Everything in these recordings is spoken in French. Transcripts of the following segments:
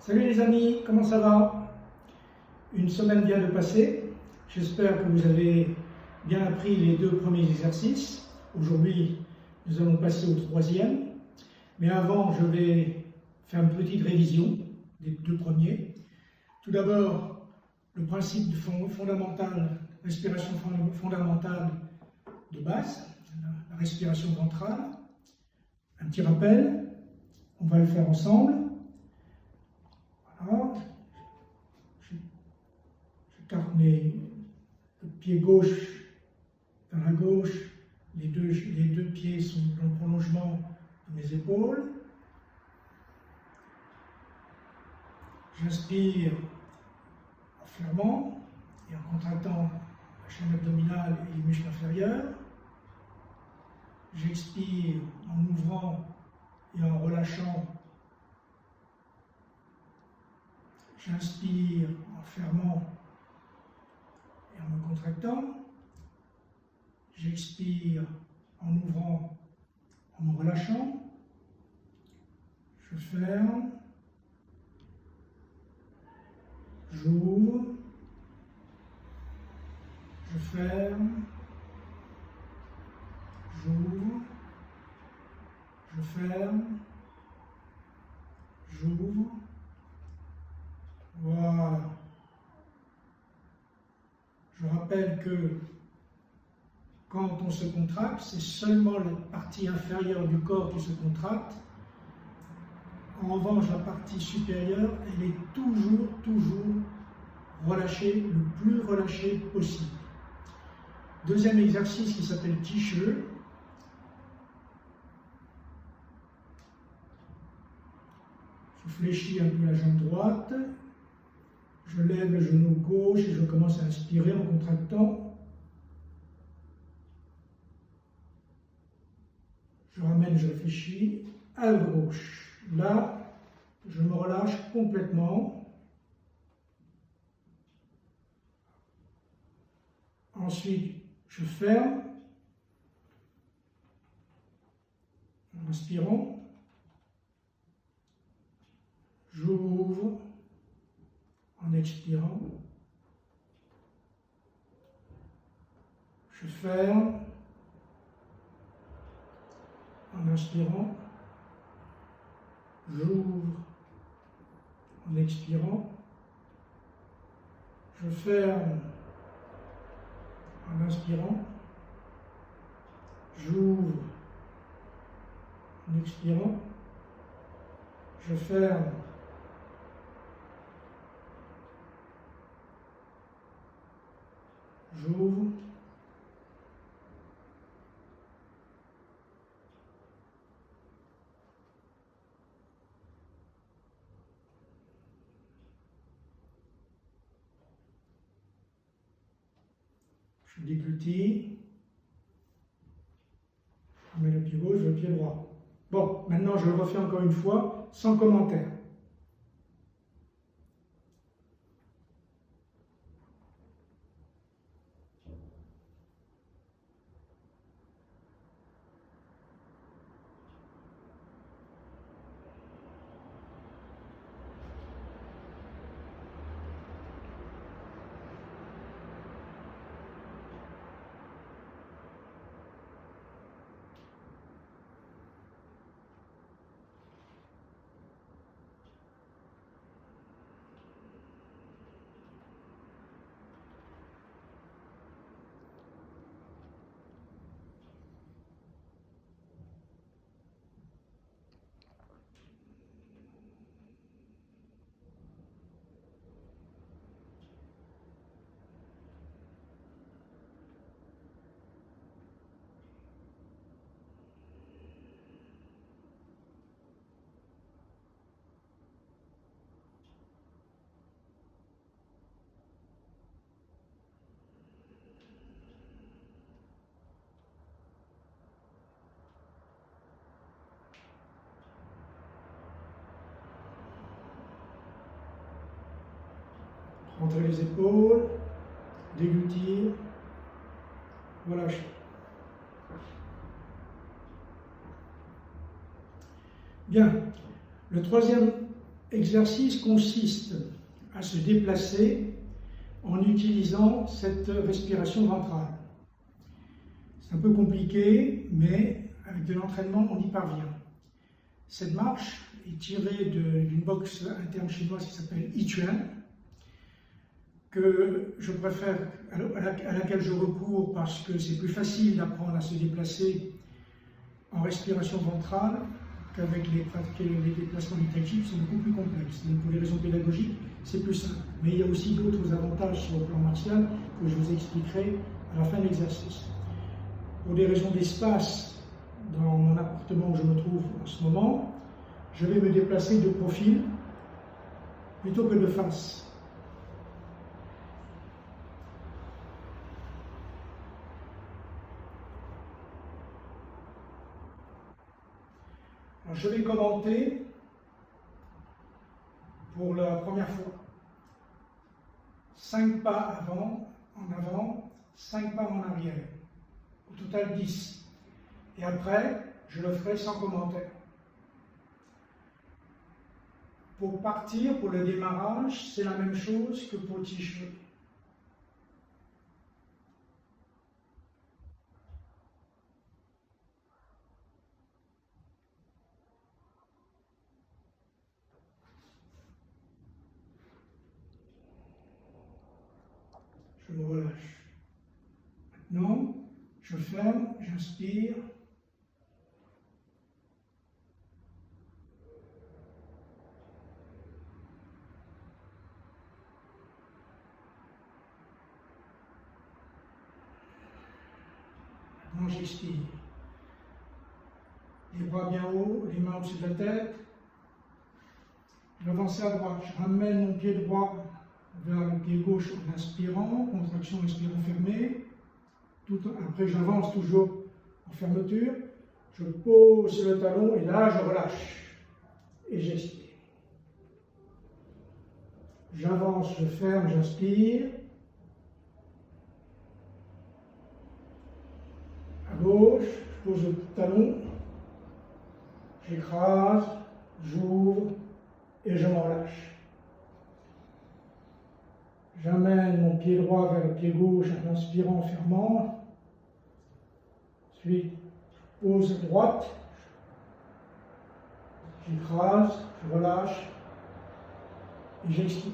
Salut les amis, comment ça va? Une semaine vient de passer. J'espère que vous avez bien appris les deux premiers exercices. Aujourd'hui, nous allons passer au troisième. Mais avant, je vais faire une petite révision des deux premiers. Tout d'abord, le principe fondamental, respiration fondamentale de base, la respiration ventrale. Un petit rappel, on va le faire ensemble. Voilà. J'écarte le pied gauche vers la gauche, les deux pieds sont dans le prolongement de mes épaules. J'inspire en fermant et en contractant la chaîne abdominale et les muscles inférieurs. J'expire en ouvrant et en relâchant. J'inspire en fermant et en me contractant. J'expire en ouvrant, en me relâchant. Je ferme. J'ouvre. Je ferme. J'ouvre. Je ferme. J'ouvre. Voilà. Je rappelle que quand on se contracte, c'est seulement la partie inférieure du corps qui se contracte. En revanche, la partie supérieure, elle est toujours relâchée, le plus relâchée possible. Deuxième exercice qui s'appelle Qi. Je fléchis un peu la jambe droite. Je lève le genou gauche et je commence à inspirer en contractant. Je ramène, je réfléchis à gauche. Là, je me relâche complètement. Ensuite, je ferme en inspirant. J'ouvre en expirant. Je ferme en inspirant. J'ouvre en expirant. Je ferme en inspirant. J'ouvre en expirant. Je ferme j'ouvre. Je déglutis. Je mets le pied gauche, le pied droit. Bon, maintenant je le refais encore une fois, sans commentaire. Rentrez les épaules, déglutir, relâcher. Bien, le troisième exercice consiste à se déplacer en utilisant cette respiration ventrale. C'est un peu compliqué, mais avec de l'entraînement, on y parvient. Cette marche est tirée d'une boxe interne chinoise qui s'appelle Yichuan, que je préfère, à laquelle je recours parce que c'est plus facile d'apprendre à se déplacer en respiration ventrale qu'avec les déplacements du tai chi qui sont beaucoup plus complexes. Donc pour les raisons pédagogiques, c'est plus simple. Mais il y a aussi d'autres avantages sur le plan martial que je vous expliquerai à la fin de l'exercice. Pour des raisons d'espace, dans mon appartement où je me trouve en ce moment, je vais me déplacer de profil plutôt que de face. Alors, je vais commenter pour la première fois 5 pas en avant, 5 pas en arrière. Au total 10. Et après, je le ferai sans commentaire. Pour partir, pour le démarrage, c'est la même chose que pour Tiche. Je me relâche. Maintenant, je ferme, j'inspire. Maintenant, j'expire. Les bras bien hauts, les mains au-dessus de la tête. J'avance à droite, je ramène mon pied droit vers le pied gauche en inspirant, contraction, inspirant, fermé. Après, j'avance toujours en fermeture. Je pose le talon et là, je relâche. Et j'expire. J'avance, je ferme, j'inspire. À gauche, je pose le talon. J'écrase, j'ouvre et je m'en relâche. J'amène mon pied droit vers le pied gauche en inspirant, en fermant. Ensuite, je pose à droite. J'écrase, je relâche et j'expire.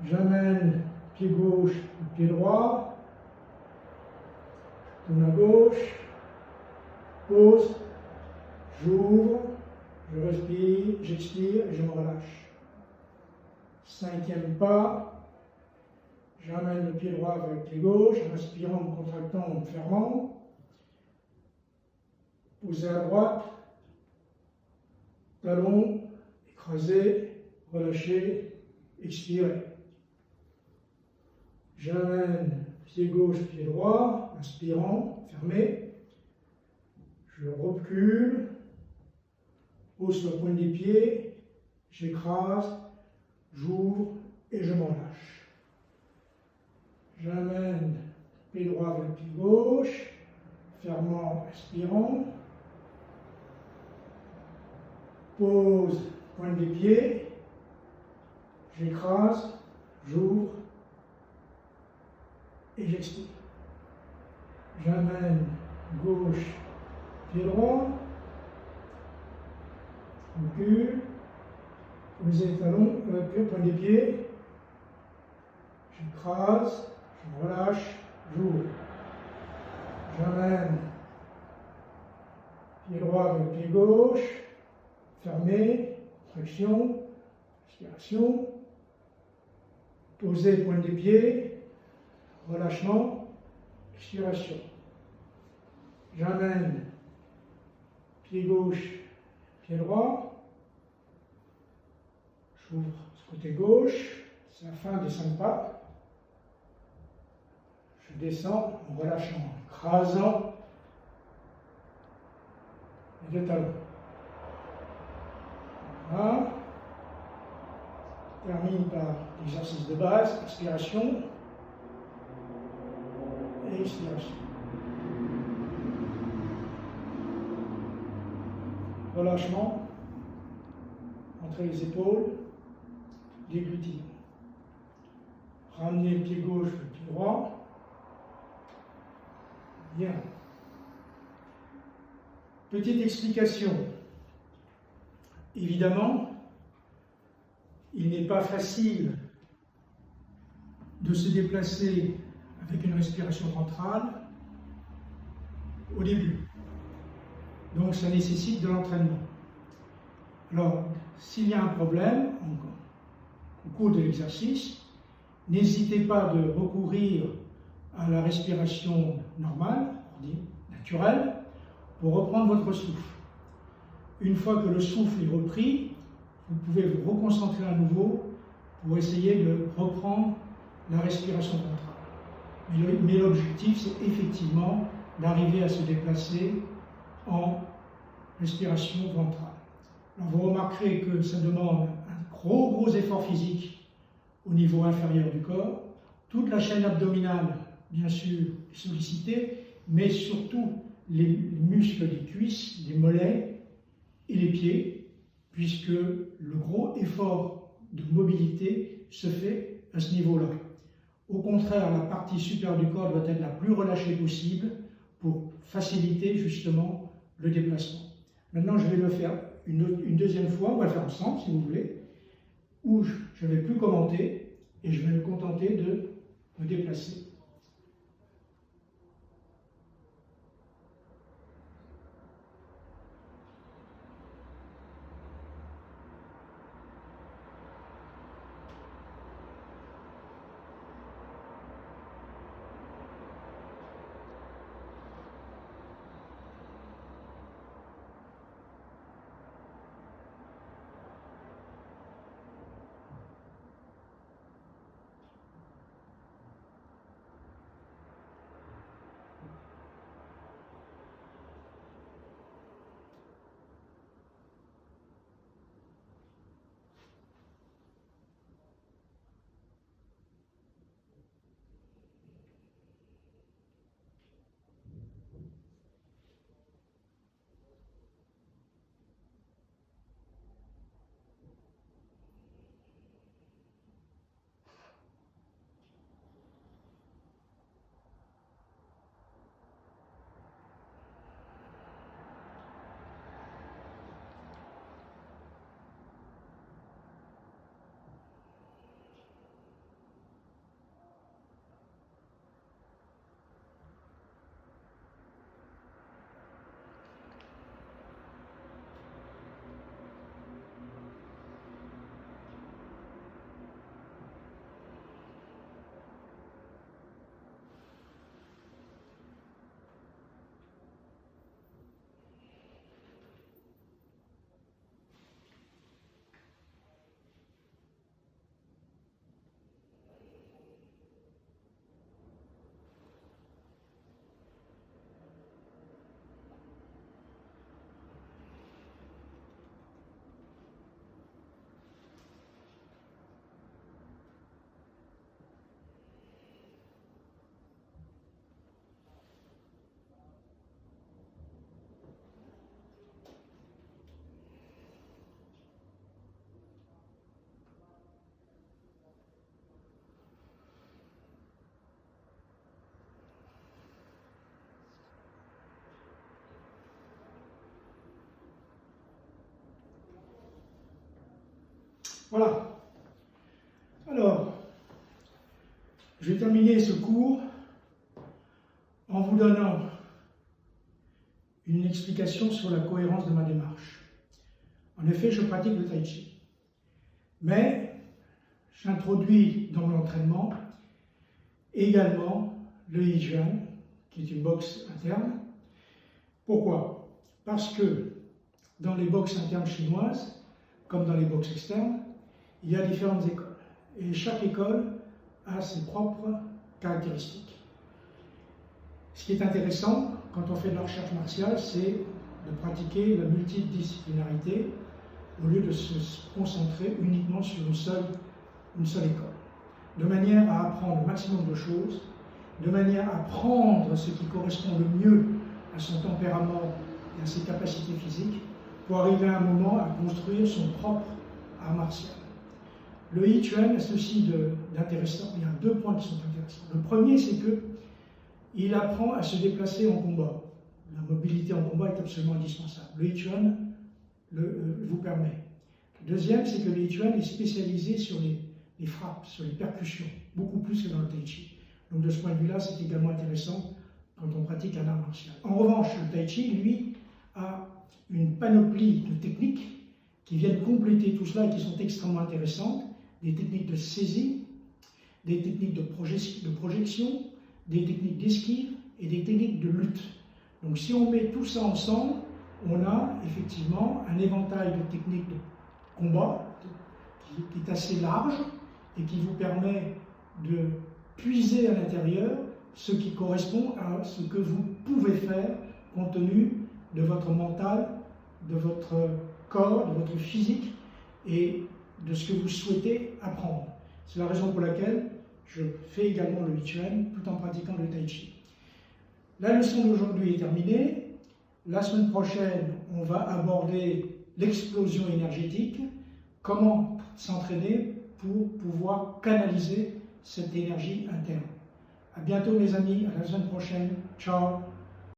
J'amène pied gauche, pied droit. Je tourne à gauche. Pose. J'ouvre. Je respire, j'expire et je me relâche. 5e pas, j'amène le pied droit vers le pied gauche, en inspirant, en contractant, en fermant. Posez à droite, talon, écrasé, relâchez, expirez. J'amène pied gauche, pied droit, inspirant, fermé. Je recule, pose le point des pieds, j'écrase, j'ouvre et je m'en lâche. J'amène pied droit vers le pied gauche, fermant, expirant. Pose, pointe des pieds, j'écrase, j'ouvre et j'expire. J'amène gauche, pied droit, recule. Posez le talon, point des pieds, j'écrase, je relâche, j'ouvre. J'amène pied droit vers le pied gauche, fermé, traction, respiration. Posez point des pieds, relâchement, expiration. J'amène pied gauche, pied droit. J'ouvre ce côté gauche, c'est la fin des 5 pas. Je descends en relâchant, en écrasant les deux talons. Voilà. Termine par l'exercice de base, inspiration et expiration. Relâchement, entre les épaules, déglutir. Ramenez le pied gauche, le pied droit. Bien. Petite explication. Évidemment, il n'est pas facile de se déplacer avec une respiration ventrale au début. Donc ça nécessite de l'entraînement. Alors, s'il y a un problème au cours de l'exercice, n'hésitez pas de recourir à la respiration normale, on dit naturelle, pour reprendre votre souffle. Une fois que le souffle est repris, vous pouvez vous reconcentrer à nouveau pour essayer de reprendre la respiration ventrale. Mais l'objectif, c'est effectivement d'arriver à se déplacer en respiration ventrale. Alors vous remarquerez que ça demande un gros effort physique au niveau inférieur du corps. Toute la chaîne abdominale, bien sûr, est sollicitée, mais surtout les muscles des cuisses, des mollets et les pieds, puisque le gros effort de mobilité se fait à ce niveau-là. Au contraire, la partie supérieure du corps doit être la plus relâchée possible pour faciliter justement le déplacement. Maintenant, je vais le faire une deuxième fois, on va le faire ensemble si vous voulez, où je ne vais plus commenter et je vais me contenter de me déplacer. Voilà. Alors, je vais terminer ce cours en vous donnant une explication sur la cohérence de ma démarche. En effet, je pratique le tai chi, mais j'introduis dans mon entraînement également le Yijian, qui est une boxe interne. Pourquoi? Parce que dans les boxes internes chinoises, comme dans les boxes externes, il y a différentes écoles. Et chaque école a ses propres caractéristiques. Ce qui est intéressant quand on fait de la recherche martiale, c'est de pratiquer la multidisciplinarité au lieu de se concentrer uniquement sur une seule école. De manière à apprendre le maximum de choses, de manière à prendre ce qui correspond le mieux à son tempérament et à ses capacités physiques, pour arriver à un moment à construire son propre art martial. Le I Chuan a ceci d'intéressant. Il y a deux points qui sont intéressants. Le premier, c'est que il apprend à se déplacer en combat. La mobilité en combat est absolument indispensable. Le I Chuan vous permet. Le deuxième, c'est que le I Chuan est spécialisé sur les frappes, sur les percussions, beaucoup plus que dans le Tai Chi. Donc de ce point de vue-là, c'est également intéressant quand on pratique un art martial. En revanche, le Tai Chi, lui, a une panoplie de techniques qui viennent compléter tout cela et qui sont extrêmement intéressantes. Des techniques de saisie, des techniques de projection, des techniques d'esquive et des techniques de lutte. Donc si on met tout ça ensemble, on a effectivement un éventail de techniques de combat qui est assez large et qui vous permet de puiser à l'intérieur ce qui correspond à ce que vous pouvez faire compte tenu de votre mental, de votre corps, de votre physique et de ce que vous souhaitez apprendre. C'est la raison pour laquelle je fais également le I Chuan tout en pratiquant le Tai Chi. La leçon d'aujourd'hui est terminée. La semaine prochaine, on va aborder l'explosion énergétique, comment s'entraîner pour pouvoir canaliser cette énergie interne. À bientôt mes amis, à la semaine prochaine. Ciao.